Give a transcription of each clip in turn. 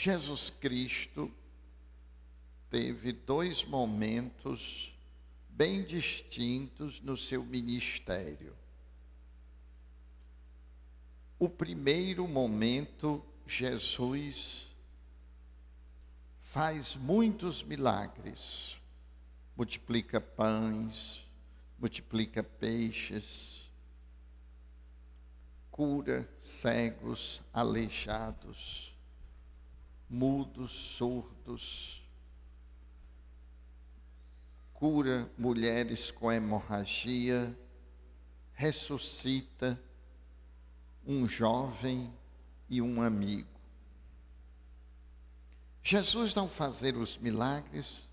Jesus Cristo teve dois momentos bem distintos no seu ministério. O primeiro momento, Jesus faz muitos milagres, multiplica pães, multiplica peixes, cura cegos, aleijados, mudos, surdos, cura mulheres com hemorragia, ressuscita um jovem e um amigo. Jesus, ao fazer os milagres,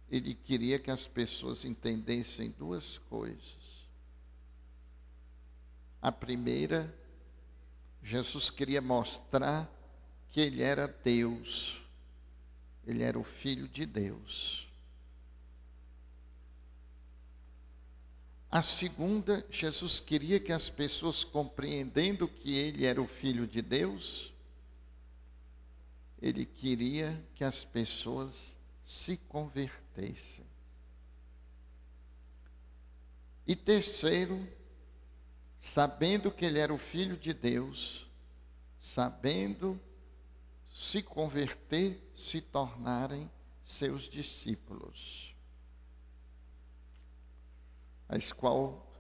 ele queria que as pessoas entendessem duas coisas. A primeira, Jesus queria mostrar que ele era Deus, ele era o Filho de Deus. A segunda, Jesus queria que as pessoas, compreendendo que ele era o Filho de Deus, ele queria que as pessoas se convertessem. E terceiro, sabendo que ele era o Filho de Deus, sabendo se converter, se tornarem seus discípulos. Mas qual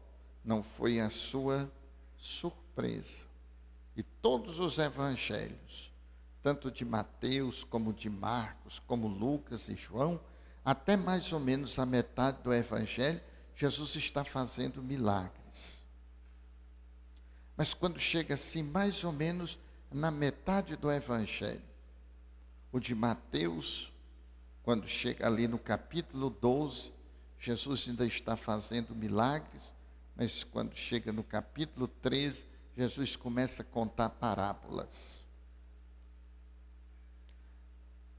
não foi a sua surpresa? E todos os evangelhos, tanto de Mateus, como de Marcos, como Lucas e João, até mais ou menos a metade do evangelho, Jesus está fazendo milagres. Mas quando chega assim, mais ou menos na metade do evangelho, o de Mateus, quando chega ali no capítulo 12, Jesus ainda está fazendo milagres, mas quando chega no capítulo 13, Jesus começa a contar parábolas.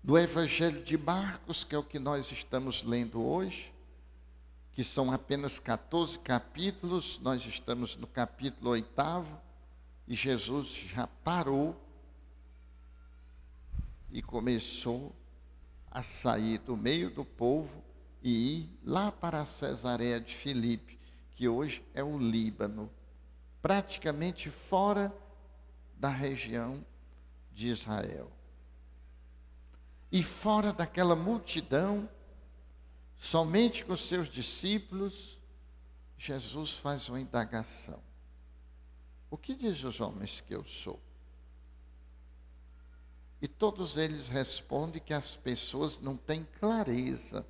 Do Evangelho de Marcos, que é o que nós estamos lendo hoje, que são apenas 14 capítulos, nós estamos no capítulo 8, e Jesus já parou e começou a sair do meio do povo e ir lá para a Cesareia de Filipe, que hoje é o Líbano, praticamente fora da região de Israel. E fora daquela multidão, somente com seus discípulos, Jesus faz uma indagação. O que dizem os homens que eu sou? E todos eles respondem que as pessoas não têm clareza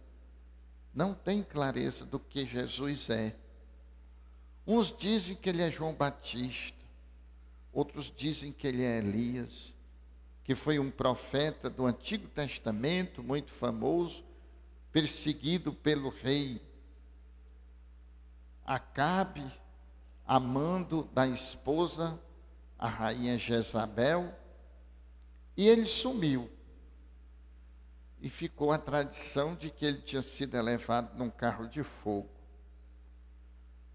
do que Jesus é. Uns dizem que ele é João Batista, outros dizem que ele é Elias, que foi um profeta do Antigo Testamento, muito famoso, perseguido pelo rei Acabe, amando da esposa, a rainha Jezabel, e ele sumiu. E ficou a tradição de que ele tinha sido elevado num carro de fogo.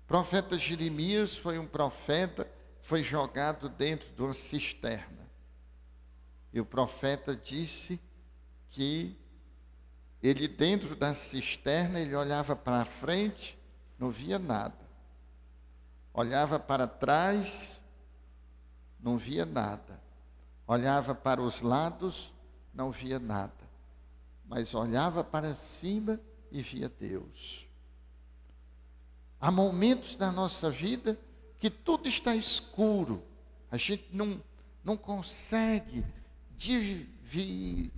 O profeta Jeremias foi um profeta, foi jogado dentro de uma cisterna. E o profeta disse que ele, dentro da cisterna, ele olhava para frente, não via nada. Olhava para trás, não via nada. Olhava para os lados, não via nada. Mas olhava para cima e via Deus. Há momentos na nossa vida que tudo está escuro. A gente não consegue dividir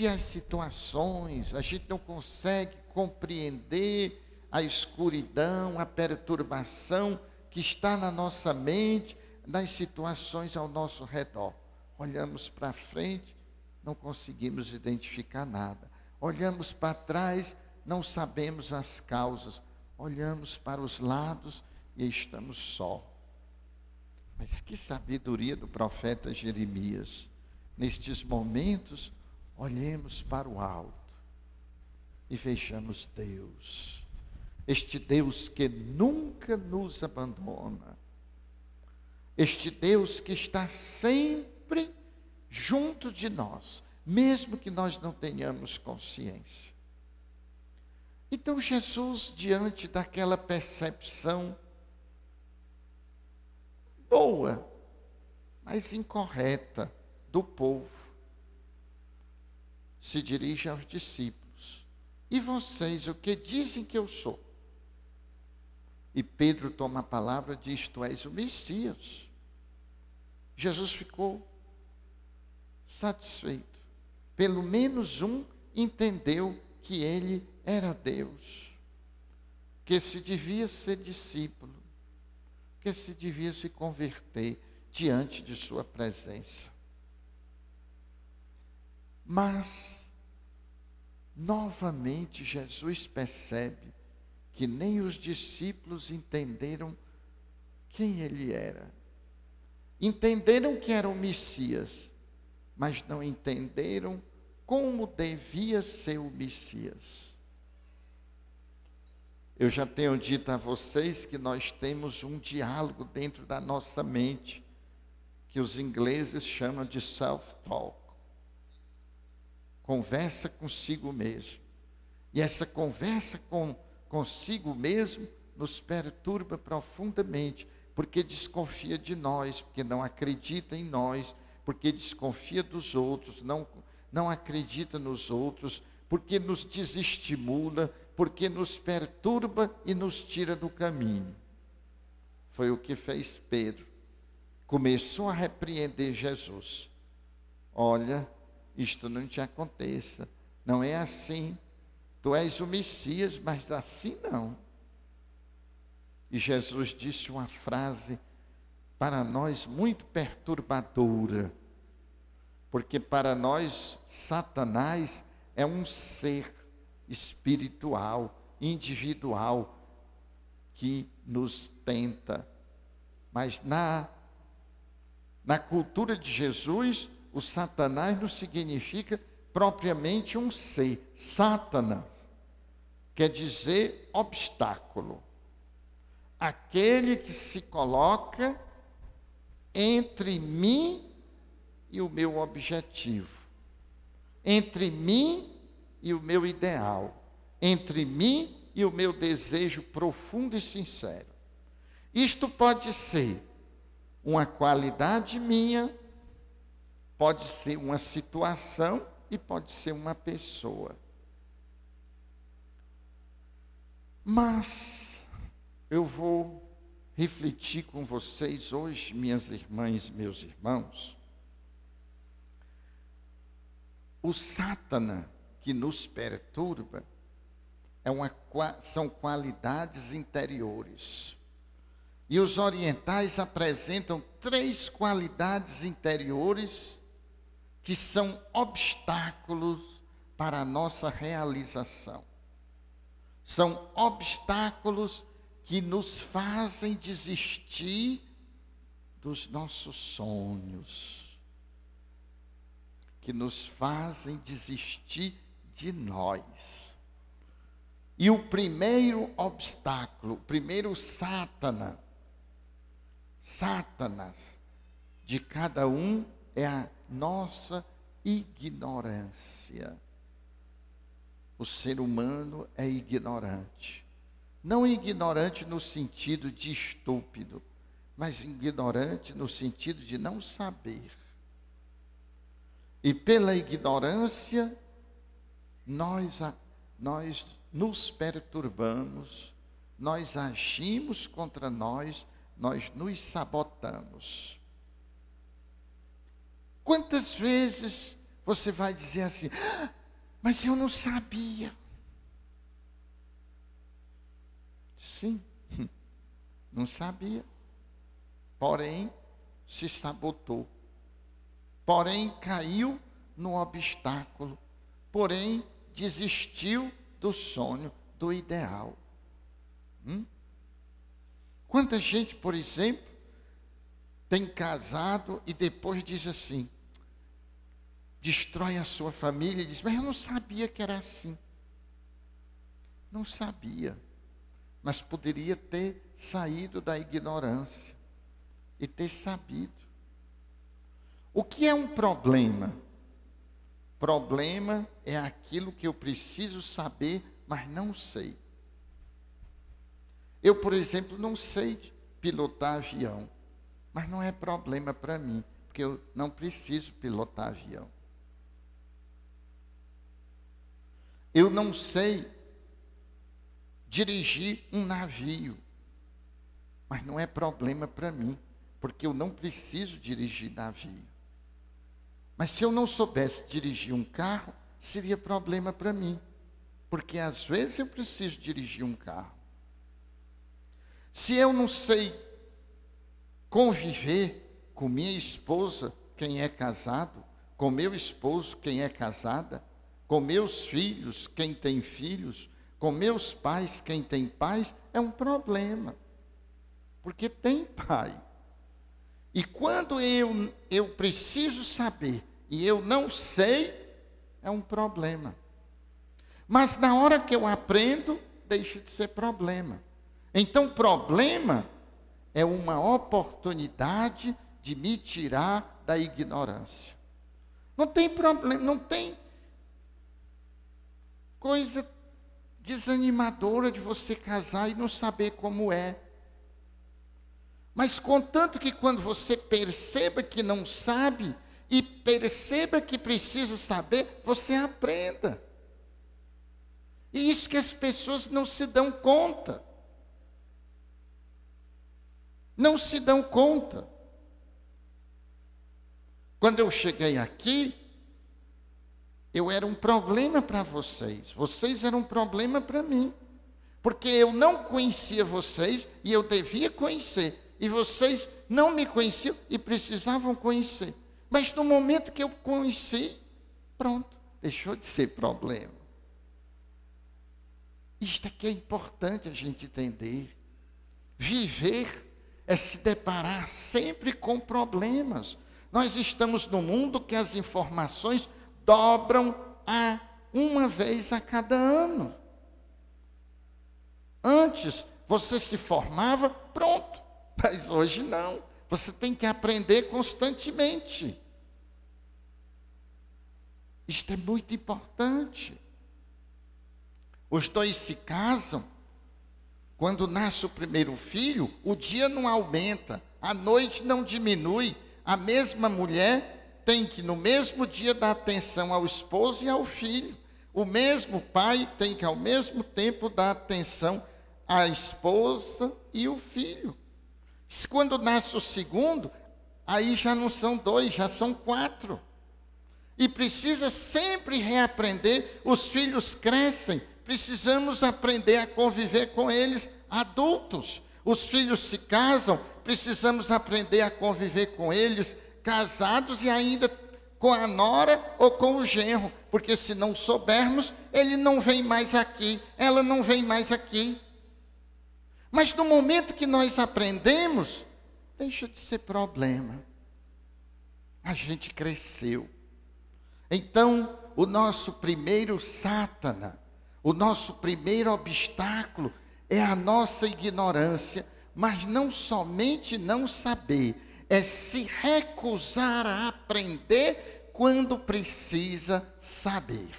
as situações, a gente não consegue compreender a escuridão, a perturbação que está na nossa mente, nas situações ao nosso redor. Olhamos para frente, não conseguimos identificar nada. Olhamos para trás, não sabemos as causas. Olhamos para os lados e estamos só. Mas que sabedoria do profeta Jeremias. Nestes momentos, olhemos para o alto e vejamos Deus. Este Deus que nunca nos abandona. Este Deus que está sempre junto de nós, mesmo que nós não tenhamos consciência. Então Jesus, diante daquela percepção boa, mas incorreta do povo, se dirige aos discípulos: e vocês, o que dizem que eu sou? E Pedro toma a palavra e diz: tu és o Messias. Jesus ficou satisfeito. Pelo menos um entendeu que ele era Deus, que se devia ser discípulo, que se devia se converter diante de sua presença. Mas, novamente, Jesus percebe que nem os discípulos entenderam quem ele era. Entenderam que era o Messias, mas não entenderam como devia ser o Messias. Eu já tenho dito a vocês que nós temos um diálogo dentro da nossa mente, que os ingleses chamam de self-talk. Conversa consigo mesmo. E essa conversa consigo mesmo nos perturba profundamente, porque desconfia de nós, porque não acredita em nós, porque desconfia dos outros, não acredita nos outros, porque nos desestimula, porque nos perturba e nos tira do caminho. Foi o que fez Pedro. Começou a repreender Jesus. Olha, isto não te aconteça, não é assim. Tu és o Messias, mas assim não. E Jesus disse uma frase para nós muito perturbadora, porque para nós Satanás é um ser espiritual, individual, que nos tenta. Mas na cultura de Jesus, o Satanás não significa propriamente um ser. Sátanas quer dizer obstáculo. Aquele que se coloca entre mim e o meu objetivo, entre mim e o meu ideal, entre mim e o meu desejo profundo e sincero. Isto pode ser uma qualidade minha, pode ser uma situação e pode ser uma pessoa. Mas eu vou refletir com vocês hoje, minhas irmãs e meus irmãos, o Sátana que nos perturba são qualidades interiores. E os orientais apresentam 3 qualidades interiores que são obstáculos para a nossa realização. São obstáculos que nos fazem desistir dos nossos sonhos, que nos fazem desistir de nós. E o primeiro obstáculo, o primeiro Sátanas de cada um é a nossa ignorância. O ser humano é ignorante. Não ignorante no sentido de estúpido, mas ignorante no sentido de não saber. E pela ignorância, nós nos perturbamos, nós agimos contra nós nos sabotamos. Quantas vezes você vai dizer assim: mas eu não sabia. Sim, não sabia. Porém, se sabotou. Porém, caiu no obstáculo. Porém, desistiu do sonho, do ideal. Quanta gente, por exemplo, tem casado e depois diz assim, destrói a sua família e diz: mas eu não sabia que era assim. Não sabia, mas poderia ter saído da ignorância e ter sabido. O que é um problema? Problema é aquilo que eu preciso saber, mas não sei. Eu, por exemplo, não sei pilotar avião, mas não é problema para mim, porque eu não preciso pilotar avião. Eu não sei dirigir um navio, mas não é problema para mim, porque eu não preciso dirigir navio. Mas se eu não soubesse dirigir um carro, seria problema para mim, porque às vezes eu preciso dirigir um carro. Se eu não sei conviver com minha esposa, quem é casado, com meu esposo, quem é casada, com meus filhos, quem tem filhos, com meus pais, quem tem pais, é um problema, porque tem pai. E quando eu preciso saber e eu não sei, é um problema. Mas na hora que eu aprendo, deixa de ser problema. Então, problema é uma oportunidade de me tirar da ignorância. Não tem problema, não tem coisa desanimadora de você casar e não saber como é. Mas contanto que quando você perceba que não sabe e perceba que precisa saber, você aprenda. E isso que as pessoas não se dão conta. Não se dão conta. Quando eu cheguei aqui, eu era um problema para vocês. Vocês eram um problema para mim. Porque eu não conhecia vocês e eu devia conhecer. E vocês não me conheciam e precisavam conhecer. Mas no momento que eu conheci, pronto, deixou de ser problema. Isto aqui é importante a gente entender. Viver é se deparar sempre com problemas. Nós estamos num mundo que as informações dobram a uma vez a cada ano. Antes, você se formava, pronto. Mas hoje não. Você tem que aprender constantemente. Isto é muito importante. Os dois se casam. Quando nasce o primeiro filho, o dia não aumenta, a noite não diminui. A mesma mulher tem que, no mesmo dia, dar atenção ao esposo e ao filho. O mesmo pai tem que, ao mesmo tempo, dar atenção à esposa e ao filho. Quando nasce o segundo, aí já não são dois, já são 4. E precisa sempre reaprender. Os filhos crescem, precisamos aprender a conviver com eles adultos. Os filhos se casam, precisamos aprender a conviver com eles casados e ainda com a nora ou com o genro. Porque se não soubermos, ele não vem mais aqui, ela não vem mais aqui. Mas no momento que nós aprendemos, deixa de ser problema. A gente cresceu. Então, o nosso primeiro Sátana, o nosso primeiro obstáculo é a nossa ignorância, mas não somente não saber, é se recusar a aprender quando precisa saber.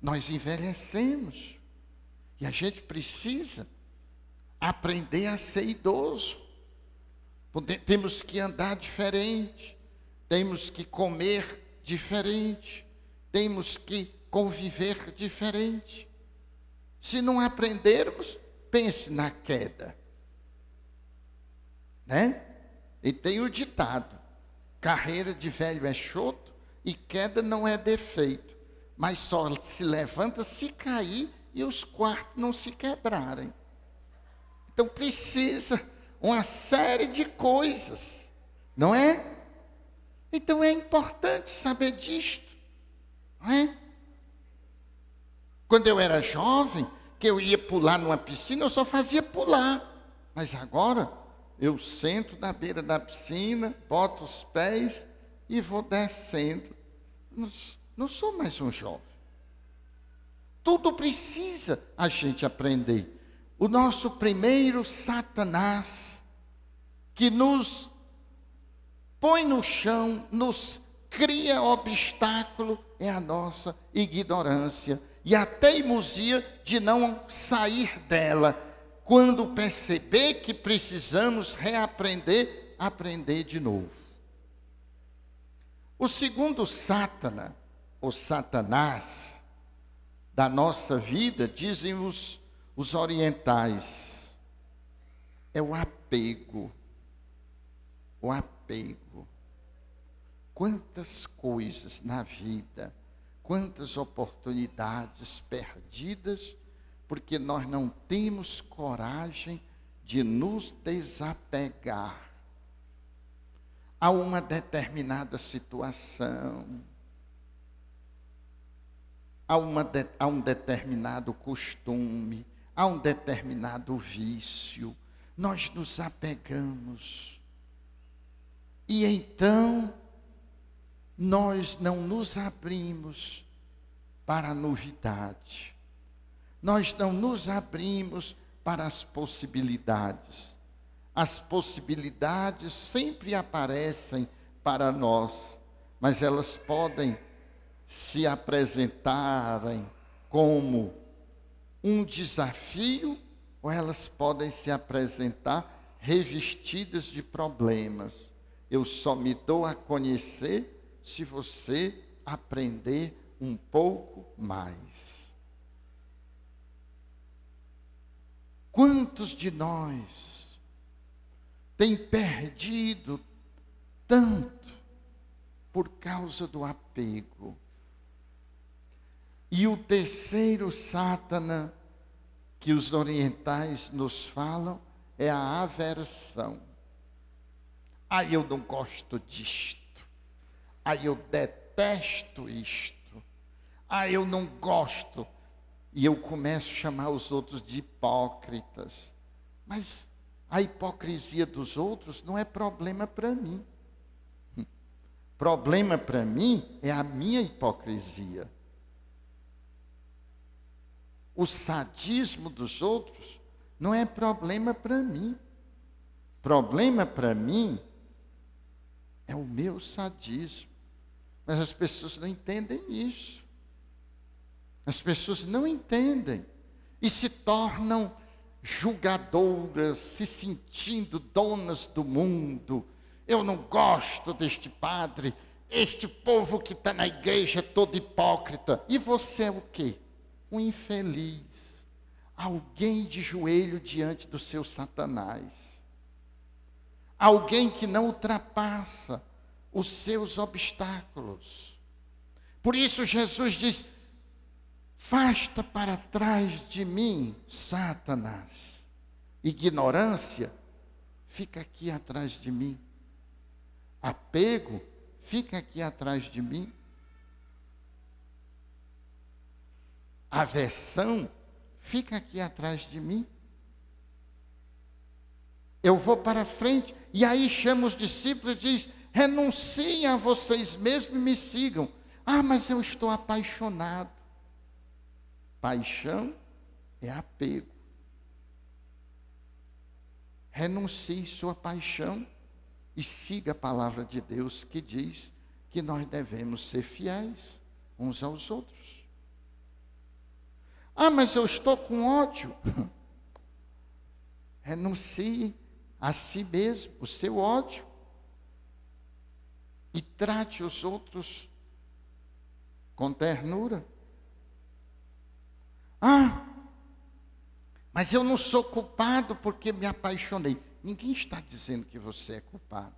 Nós envelhecemos e a gente precisa aprender a ser idoso. Temos que andar diferente, temos que comer diferente, temos que conviver diferente. Se não aprendermos, pense na queda. Né? E tem o ditado: carreira de velho é choto e queda não é defeito, mas só se levanta se cair e os quartos não se quebrarem. Então precisa uma série de coisas, não é? Então é importante saber disto, não é? Quando eu era jovem, que eu ia pular numa piscina, eu só fazia pular. Mas agora, eu sento na beira da piscina, boto os pés e vou descendo. Não sou mais um jovem. Tudo precisa a gente aprender. O nosso primeiro Satanás, que nos põe no chão, nos cria obstáculo, é a nossa ignorância e a teimosia de não sair dela, quando perceber que precisamos reaprender, aprender de novo. O segundo Sátana, ou Satanás, da nossa vida, dizem os orientais, é o apego. O apego. Quantas coisas na vida, quantas oportunidades perdidas, porque nós não temos coragem de nos desapegar a uma determinada situação, a um determinado costume, a um determinado vício. Nós nos apegamos. E então, nós não nos abrimos para a novidade. Nós não nos abrimos para as possibilidades. As possibilidades sempre aparecem para nós, mas elas podem se apresentarem como um desafio, ou elas podem se apresentar revestidas de problemas. Eu só me dou a conhecer se você aprender um pouco mais. Quantos de nós têm perdido tanto por causa do apego? E o terceiro Sátana que os orientais nos falam é a aversão. Eu não gosto disto. Eu detesto isto. Eu não gosto. E eu começo a chamar os outros de hipócritas. Mas a hipocrisia dos outros não é problema para mim. Problema para mim é a minha hipocrisia. O sadismo dos outros não é problema para mim. Problema para mim é o meu sadismo. Mas as pessoas não entendem isso. As pessoas não entendem e se tornam julgadoras, se sentindo donas do mundo. Eu não gosto deste padre, este povo que está na igreja é todo hipócrita. E você é o quê? Um infeliz, alguém de joelho diante do seu Satanás, alguém que não ultrapassa os seus obstáculos. Por isso Jesus diz: afasta para trás de mim, Satanás. Ignorância, fica aqui atrás de mim. Apego, fica aqui atrás de mim. Aversão, fica aqui atrás de mim. Eu vou para frente. E aí chama os discípulos e diz: renunciem a vocês mesmos e me sigam. Mas eu estou apaixonado. Paixão é apego. Renuncie sua paixão e siga a palavra de Deus que diz que nós devemos ser fiéis uns aos outros. Mas eu estou com ódio. Renuncie a si mesmo, o seu ódio. E trate os outros com ternura. Mas eu não sou culpado porque me apaixonei. Ninguém está dizendo que você é culpado.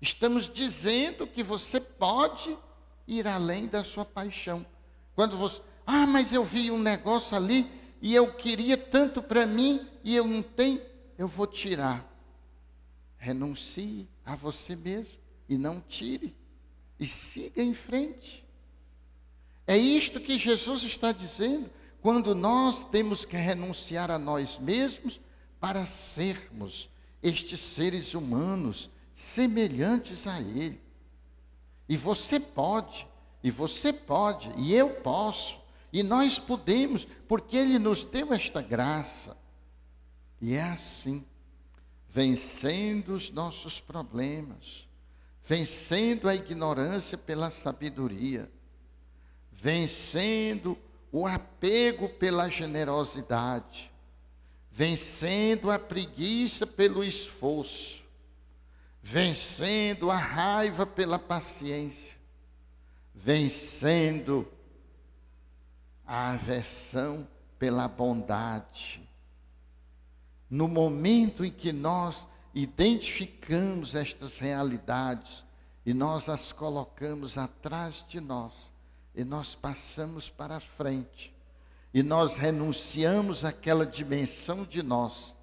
Estamos dizendo que você pode ir além da sua paixão. Quando você... mas eu vi um negócio ali e eu queria tanto para mim e eu não tenho, eu vou tirar. Renuncie a você mesmo e não tire. E siga em frente. É isto que Jesus está dizendo. Quando nós temos que renunciar a nós mesmos para sermos estes seres humanos semelhantes a Ele. E você pode, e eu posso, e nós podemos, porque Ele nos deu esta graça. E é assim. vencendo os nossos problemas, vencendo a ignorância pela sabedoria, vencendo o apego pela generosidade, vencendo a preguiça pelo esforço, vencendo a raiva pela paciência, vencendo a aversão pela bondade. No momento em que nós identificamos estas realidades e nós as colocamos atrás de nós, e nós passamos para frente, e nós renunciamos àquela dimensão de nós,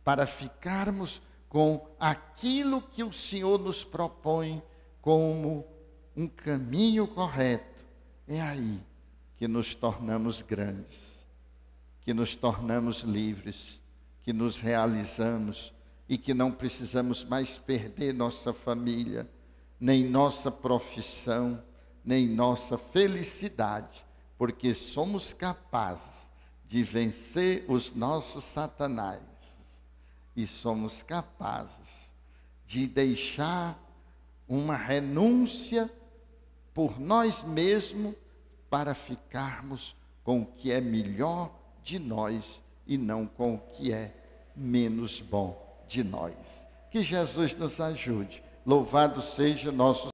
para ficarmos com aquilo que o Senhor nos propõe como um caminho correto, é aí que nos tornamos grandes, que nos tornamos livres, que nos realizamos e que não precisamos mais perder nossa família, nem nossa profissão, nem nossa felicidade, porque somos capazes de vencer os nossos satanás e somos capazes de deixar uma renúncia por nós mesmos para ficarmos com o que é melhor de nós e não com o que é menos bom de nós. Que Jesus nos ajude. Louvado seja nosso